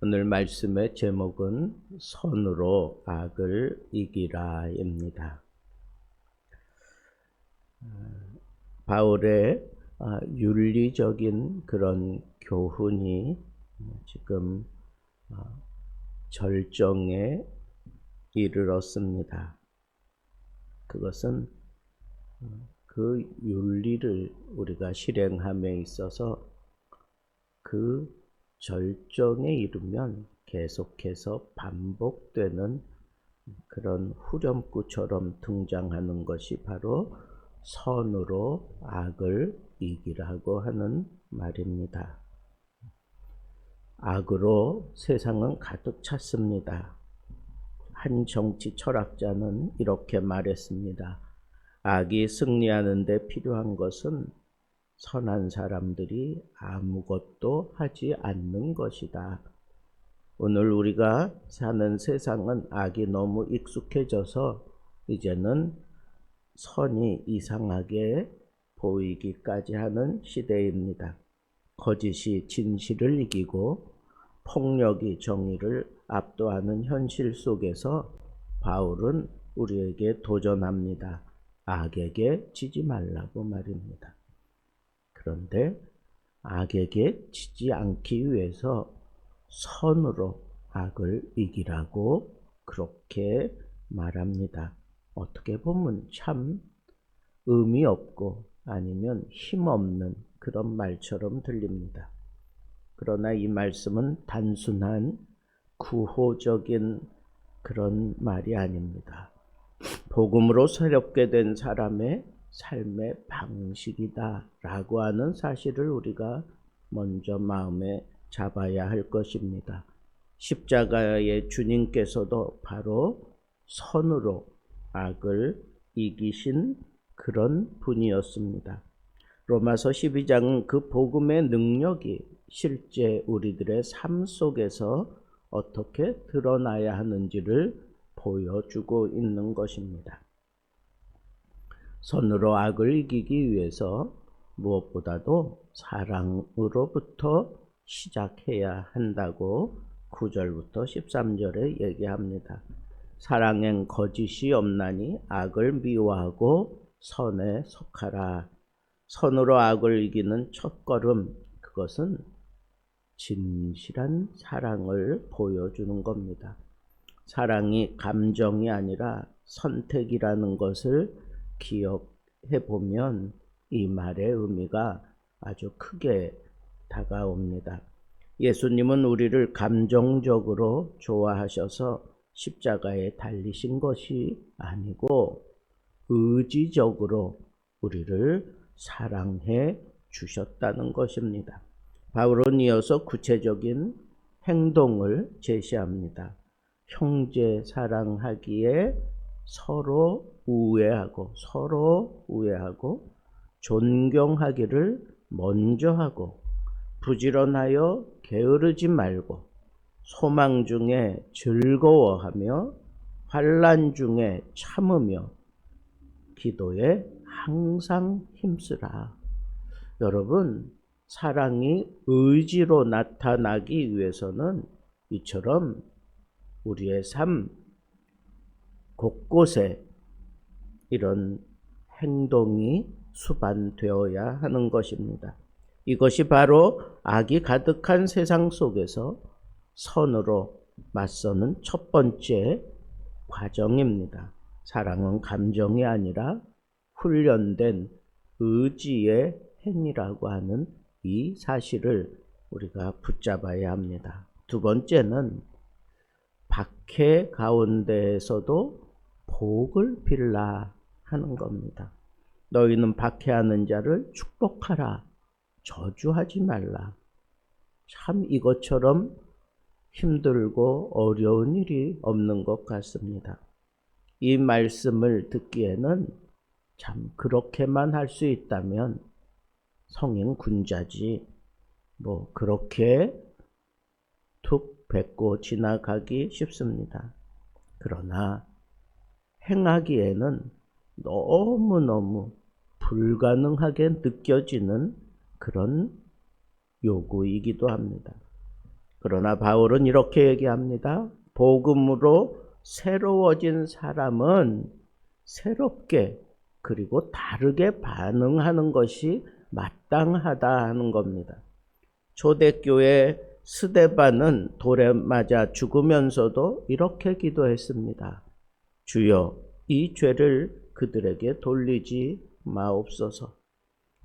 오늘 말씀의 제목은 선으로 악을 이기라입니다. 바울의 윤리적인 그런 교훈이 지금 절정에 이르렀습니다. 그것은 그 윤리를 우리가 실행함에 있어서 그 절정에 이르면 계속해서 반복되는 그런 후렴구처럼 등장하는 것이 바로 선으로 악을 이기라고 하는 말입니다. 악으로 세상은 가득 찼습니다. 한 정치 철학자는 이렇게 말했습니다. 악이 승리하는 데 필요한 것은 선한 사람들이 아무것도 하지 않는 것이다. 오늘 우리가 사는 세상은 악이 너무 익숙해져서 이제는 선이 이상하게 보이기까지 하는 시대입니다. 거짓이 진실을 이기고 폭력이 정의를 압도하는 현실 속에서 바울은 우리에게 도전합니다. 악에게 지지 말라고 말입니다. 그런데 악에게 지지 않기 위해서 선으로 악을 이기라고 그렇게 말합니다. 어떻게 보면 참 의미 없고 아니면 힘없는 그런 말처럼 들립니다. 그러나 이 말씀은 단순한 구호적인 그런 말이 아닙니다. 복음으로 새롭게 된 사람의 삶의 방식이다 라고 하는 사실을 우리가 먼저 마음에 잡아야 할 것입니다. 십자가의 주님께서도 바로 선으로 악을 이기신 그런 분이었습니다. 로마서 12장은 그 복음의 능력이 실제 우리들의 삶 속에서 어떻게 드러나야 하는지를 보여주고 있는 것입니다. 선으로 악을 이기기 위해서 무엇보다도 사랑으로부터 시작해야 한다고 9절부터 13절에 얘기합니다. 사랑엔 거짓이 없나니 악을 미워하고 선에 속하라. 선으로 악을 이기는 첫걸음, 그것은 진실한 사랑을 보여주는 겁니다. 사랑이 감정이 아니라 선택이라는 것을 기억해 보면 이 말의 의미가 아주 크게 다가옵니다. 예수님은 우리를 감정적으로 좋아하셔서 십자가에 달리신 것이 아니고 의지적으로 우리를 사랑해 주셨다는 것입니다. 바울은 이어서 구체적인 행동을 제시합니다. 형제 사랑하기에 서로 우애하고 존경하기를 먼저 하고 부지런하여 게으르지 말고 소망 중에 즐거워하며 환난 중에 참으며 기도에 항상 힘쓰라. 여러분, 사랑이 의지로 나타나기 위해서는 이처럼 우리의 삶 곳곳에 이런 행동이 수반되어야 하는 것입니다. 이것이 바로 악이 가득한 세상 속에서 선으로 맞서는 첫 번째 과정입니다. 사랑은 감정이 아니라 훈련된 의지의 행위라고 하는 이 사실을 우리가 붙잡아야 합니다. 두 번째는 박해 가운데에서도 복을 빌라 하는 겁니다. 너희는 박해하는 자를 축복하라. 저주하지 말라. 참 이것처럼 힘들고 어려운 일이 없는 것 같습니다. 이 말씀을 듣기에는 참 그렇게만 할 수 있다면 성인 군자지 그렇게 툭 뱉고 지나가기 쉽습니다. 그러나 행하기에는 너무너무 불가능하게 느껴지는 그런 요구이기도 합니다. 그러나 바울은 이렇게 얘기합니다. 복음으로 새로워진 사람은 새롭게 그리고 다르게 반응하는 것이 마땅하다 하는 겁니다. 초대교회 스데반은 돌에 맞아 죽으면서도 이렇게 기도했습니다. 주여, 이 죄를 그들에게 돌리지 마옵소서.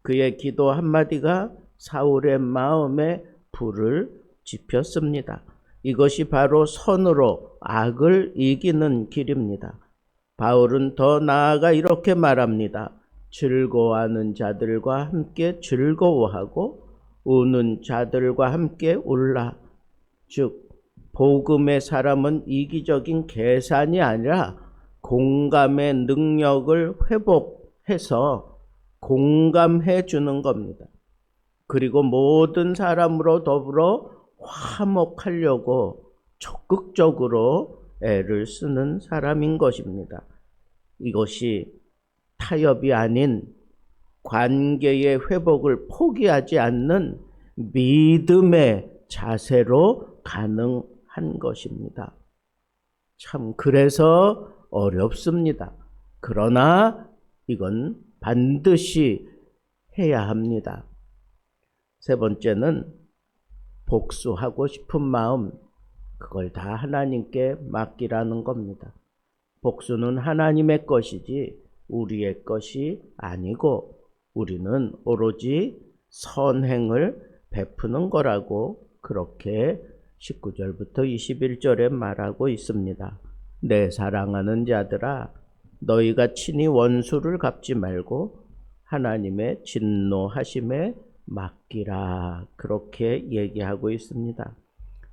그의 기도 한마디가 사울의 마음에 불을 지폈습니다. 이것이 바로 선으로 악을 이기는 길입니다. 바울은 더 나아가 이렇게 말합니다. 즐거워하는 자들과 함께 즐거워하고 우는 자들과 함께 울라. 즉 복음의 사람은 이기적인 계산이 아니라 공감의 능력을 회복해서 공감해 주는 겁니다. 그리고 모든 사람으로 더불어 화목하려고 적극적으로 애를 쓰는 사람인 것입니다. 이것이 타협이 아닌 관계의 회복을 포기하지 않는 믿음의 자세로 가능한 것입니다. 참 그래서 어렵습니다. 그러나 이건 반드시 해야 합니다. 세 번째는 복수하고 싶은 마음, 그걸 다 하나님께 맡기라는 겁니다. 복수는 하나님의 것이지 우리의 것이 아니고 우리는 오로지 선행을 베푸는 거라고 그렇게 19절부터 21절에 말하고 있습니다. 내 사랑하는 자들아, 너희가 친히 원수를 갚지 말고 하나님의 진노하심에 맡기라. 그렇게 얘기하고 있습니다.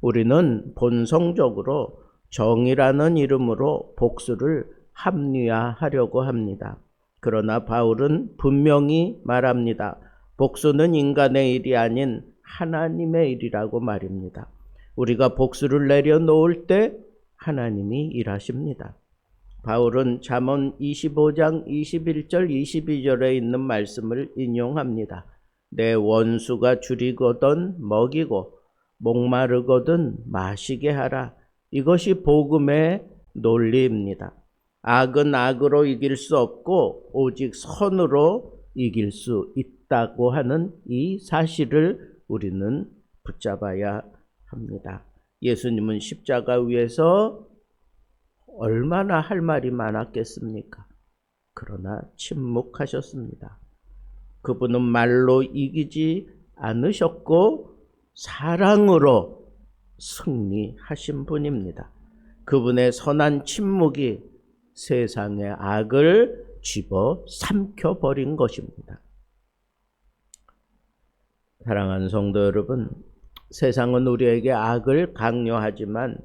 우리는 본성적으로 정의라는 이름으로 복수를 합리화하려고 합니다. 그러나 바울은 분명히 말합니다. 복수는 인간의 일이 아닌 하나님의 일이라고 말입니다. 우리가 복수를 내려놓을 때 하나님이 일하십니다. 바울은 잠언 25장 21절 22절에 있는 말씀을 인용합니다. 내 원수가 줄이거든 먹이고 목마르거든 마시게 하라. 이것이 복음의 논리입니다. 악은 악으로 이길 수 없고 오직 선으로 이길 수 있다고 하는 이 사실을 우리는 붙잡아야 합니다. 예수님은 십자가 위에서 얼마나 할 말이 많았겠습니까? 그러나 침묵하셨습니다. 그분은 말로 이기지 않으셨고 사랑으로 승리하신 분입니다. 그분의 선한 침묵이 세상의 악을 집어 삼켜버린 것입니다. 사랑하는 성도 여러분, 세상은 우리에게 악을 강요하지만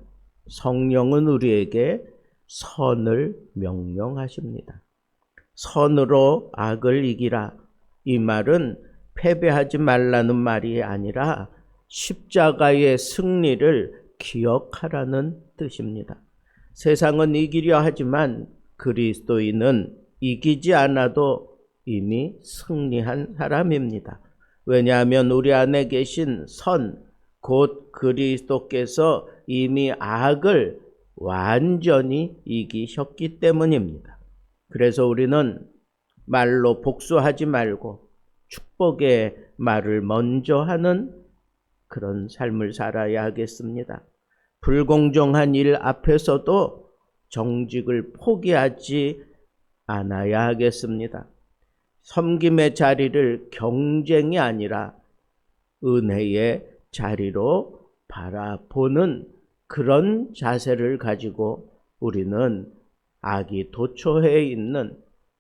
성령은 우리에게 선을 명령하십니다. 선으로 악을 이기라. 이 말은 패배하지 말라는 말이 아니라 십자가의 승리를 기억하라는 뜻입니다. 세상은 이기려 하지만 그리스도인은 이기지 않아도 이미 승리한 사람입니다. 왜냐하면 우리 안에 계신 선, 곧 그리스도께서 이미 악을 완전히 이기셨기 때문입니다. 그래서 우리는 말로 복수하지 말고 축복의 말을 먼저 하는 그런 삶을 살아야 하겠습니다. 불공정한 일 앞에서도 정직을 포기하지 않아야 하겠습니다. 섬김의 자리를 경쟁이 아니라 은혜의 자리로 바라보는 그런 자세를 가지고 우리는 악이 도처에 있는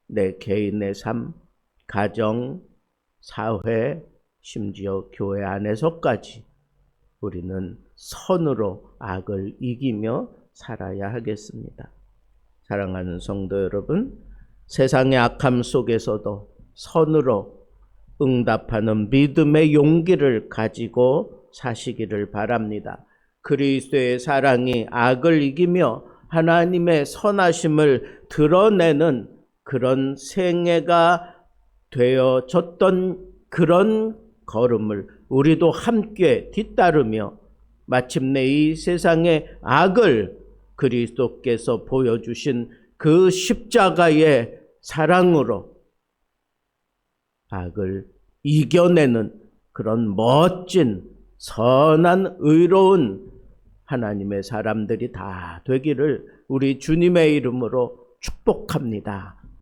내 개인의 삶, 가정, 사회, 심지어 교회 안에서까지 우리는 선으로 악을 이기며 살아야 하겠습니다. 사랑하는 성도 여러분, 세상의 악함 속에서도 선으로 응답하는 믿음의 용기를 가지고 사시기를 바랍니다. 그리스도의 사랑이 악을 이기며 하나님의 선하심을 드러내는 그런 생애가 되어졌던 그런 걸음을 우리도 함께 뒤따르며 마침내 이 세상의 악을 그리스도께서 보여주신 그 십자가의 사랑으로 악을 이겨내는 그런 멋진 선한 의로운 하나님의 사람들이 다 되기를 우리 주님의 이름으로 축복합니다.